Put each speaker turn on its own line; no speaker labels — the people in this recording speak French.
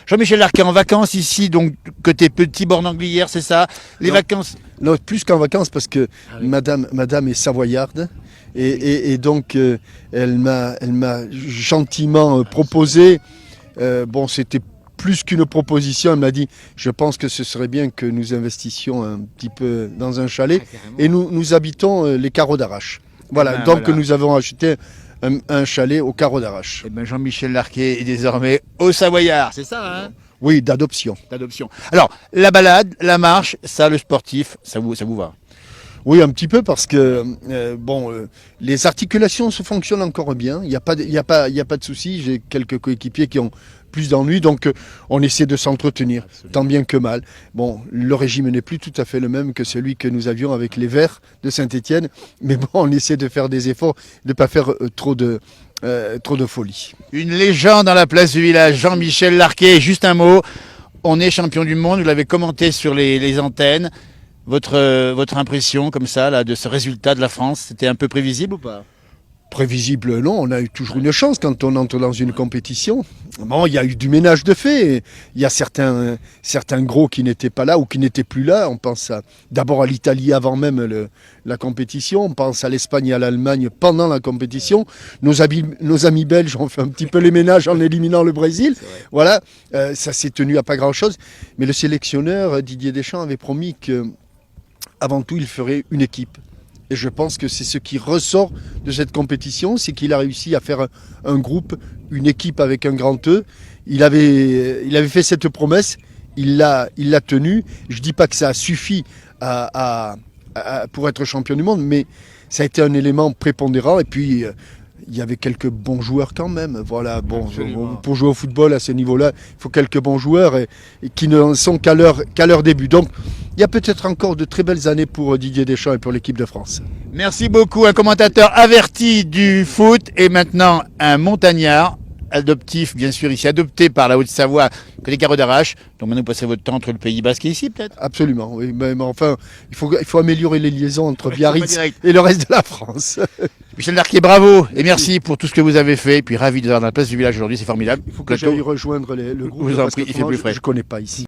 Jean-Michel Larquet en vacances ici, donc côté petit bord d'Anglière, c'est ça? Les
Non.
vacances.
Non, plus qu'en vacances parce que
Ah oui.
madame est savoyarde et donc elle m'a gentiment proposé. Bon, c'était plus qu'une proposition. Elle m'a dit, je pense que ce serait bien que nous investissions un petit peu dans un chalet. Et nous habitons les Carreaux d'Arrache. Voilà,
ben,
donc
voilà.
nous avons acheté un chalet au Carreaux d'Arrache.
Eh ben Jean-Michel Larquet est désormais au Savoyard, c'est ça, hein?
Oui, d'adoption.
D'adoption. Alors, la balade, la marche, ça, le sportif, ça vous va?
Oui, un petit peu parce que les articulations se fonctionnent encore bien. Il n'y a pas de souci. J'ai quelques coéquipiers qui ont plus d'ennuis, donc on essaie de s'entretenir, tant bien que mal. Bon, le régime n'est plus tout à fait le même que celui que nous avions avec les Verts de Saint-Étienne, mais bon, on essaie de faire des efforts, de ne pas faire trop de folie.
Une légende dans la place du village, Jean-Michel Larquet. Juste un mot, on est champion du monde, vous l'avez commenté sur les antennes. Votre impression comme ça là, de ce résultat de la France, c'était un peu prévisible ou pas?
Prévisible, non, on a eu toujours une chance quand on entre dans une compétition. Bon, il y a eu du ménage de fait. Il y a certains gros qui n'étaient pas là ou qui n'étaient plus là. On pense d'abord à l'Italie avant même la compétition. On pense à l'Espagne et à l'Allemagne pendant la compétition. Nos amis belges ont fait un petit peu les ménages en éliminant le Brésil. Voilà, ça s'est tenu à pas grand-chose. Mais le sélectionneur Didier Deschamps avait promis que, avant tout, il ferait une équipe. Et je pense que c'est ce qui ressort de cette compétition, c'est qu'il a réussi à faire un groupe, une équipe avec un grand E. Il avait fait cette promesse, il l'a tenue. Je ne dis pas que ça a suffi pour être champion du monde, mais ça a été un élément prépondérant. Et puis, il y avait quelques bons joueurs quand même. Voilà, bon, pour jouer au football à ce niveau-là, il faut quelques bons joueurs et qui ne sont qu'à leur début. Donc, il y a peut-être encore de très belles années pour Didier Deschamps et pour l'équipe de France.
Merci beaucoup, un commentateur averti du foot et maintenant un montagnard adoptif, bien sûr, ici adopté par la Haute-Savoie, que les Carreaux d'Arrache. Donc maintenant, vous passez votre temps entre le Pays Basque et ici, peut-être?
Absolument, oui. Mais enfin, il faut améliorer les liaisons entre Biarritz
direct.
et le reste de la France.
Michel Larquet, bravo et merci pour tout ce que vous avez fait. Et puis ravi de voir dans la place du village aujourd'hui, c'est formidable.
Il faut que j'aille rejoindre le groupe.
Vous en
parce
prie,
que
il fait plus
je
frais.
ne connais pas ici.